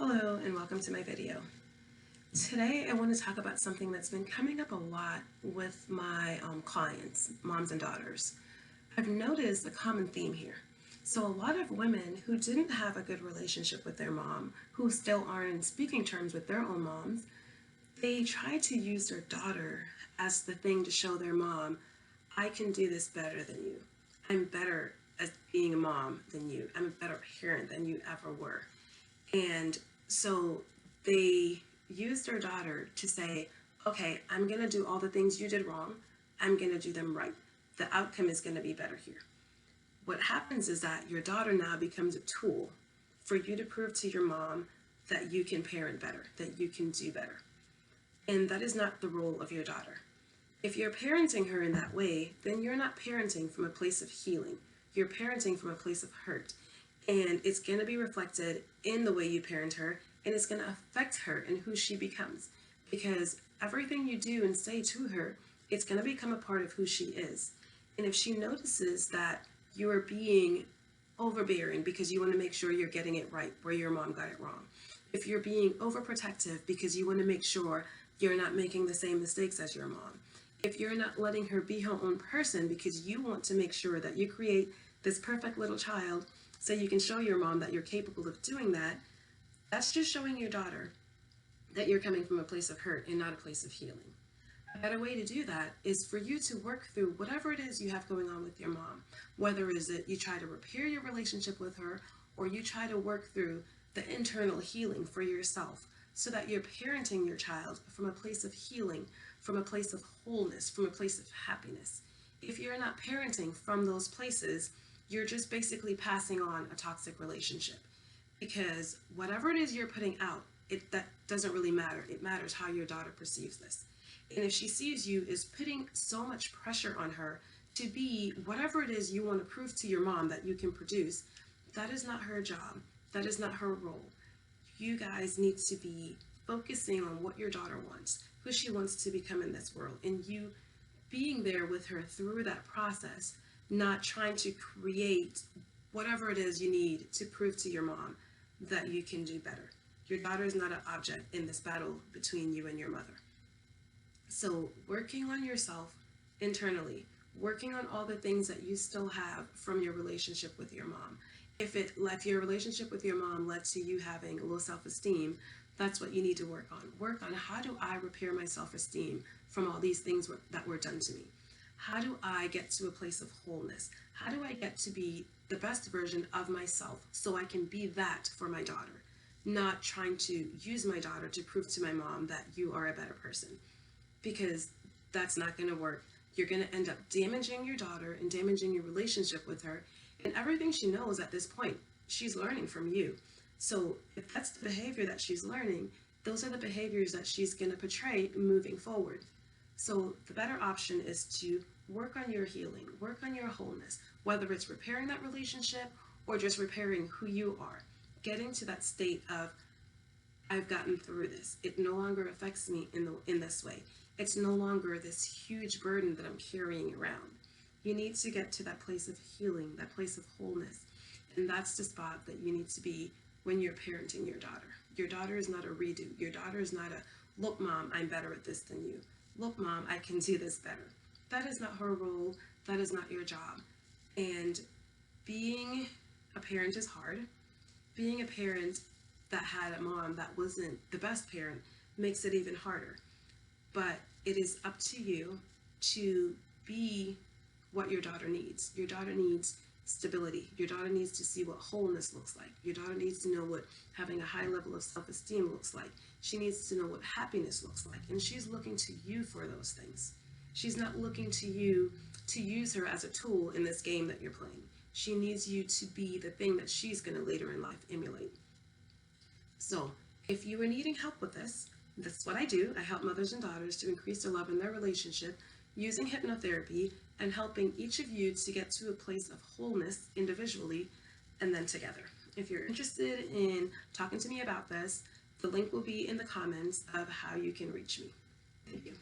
Hello and welcome to my video. Today I want to talk about something that's been coming up a lot with my clients, moms and daughters. I've noticed a common theme here. So a lot of women who didn't have a good relationship with their mom, who still aren't in speaking terms with their own moms, they try to use their daughter as the thing to show their mom, I can do this better than you. I'm better at being a mom than you. I'm a better parent than you ever were. And so they use their daughter to say, okay, I'm going to do all the things you did wrong. I'm going to do them right. The outcome is going to be better here. What happens is that your daughter now becomes a tool for you to prove to your mom that you can parent better, that you can do better. And that is not the role of your daughter. If you're parenting her in that way, then you're not parenting from a place of healing. You're parenting from a place of hurt. And it's going to be reflected in the way you parent her, and it's going to affect her and who she becomes. Because everything you do and say to her, it's going to become a part of who she is. And if she notices that you are being overbearing because you want to make sure you're getting it right where your mom got it wrong, if you're being overprotective because you want to make sure you're not making the same mistakes as your mom, if you're not letting her be her own person because you want to make sure that you create this perfect little child so you can show your mom that you're capable of doing that, that's just showing your daughter that you're coming from a place of hurt and not a place of healing. A better way to do that is for you to work through whatever it is you have going on with your mom, whether it is that you try to repair your relationship with her or you try to work through the internal healing for yourself so that you're parenting your child from a place of healing, from a place of wholeness, from a place of happiness. If you're not parenting from those places, you're just basically passing on a toxic relationship, because whatever it is you're putting out, that doesn't really matter. It matters how your daughter perceives this. And if she sees you as putting so much pressure on her to be whatever it is you want to prove to your mom that you can produce, that is not her job. That is not her role. You guys need to be focusing on what your daughter wants, who she wants to become in this world, and you being there with her through that process, not trying to create whatever it is you need to prove to your mom that you can do better. Your daughter is not an object in this battle between you and your mother. So working on yourself internally, working on all the things that you still have from your relationship with your mom. If your relationship with your mom led to you having low self-esteem, that's what you need to work on. Work on, how do I repair my self-esteem from all these things that were done to me? How do I get to a place of wholeness? How do I get to be the best version of myself so I can be that for my daughter? Not trying to use my daughter to prove to my mom that you are a better person, because that's not going to work. You're going to end up damaging your daughter and damaging your relationship with her, and everything she knows at this point, she's learning from you. So if that's the behavior that she's learning, those are the behaviors that she's going to portray moving forward. So the better option is to work on your healing, work on your wholeness, whether it's repairing that relationship or just repairing who you are. Getting to that state of, I've gotten through this. It no longer affects me in this way. It's no longer this huge burden that I'm carrying around. You need to get to that place of healing, that place of wholeness. And that's the spot that you need to be when you're parenting your daughter. Your daughter is not a redo. Your daughter is not a, look, mom, I'm better at this than you. Look, mom, I can do this better. That is not her role. That is not your job. And being a parent is hard. Being a parent that had a mom that wasn't the best parent makes it even harder. But it is up to you to be what your daughter needs. Your daughter needs stability. Your daughter needs to see what wholeness looks like. Your daughter needs to know what having a high level of self-esteem looks like. She needs to know what happiness looks like. And she's looking to you for those things. She's not looking to you to use her as a tool in this game that you're playing. She needs you to be the thing that she's going to later in life emulate. So if you are needing help with this, that's what I do. I help mothers and daughters to increase their love in their relationship using hypnotherapy and helping each of you to get to a place of wholeness individually and then together. If you're interested in talking to me about this, the link will be in the comments of how you can reach me. Thank you.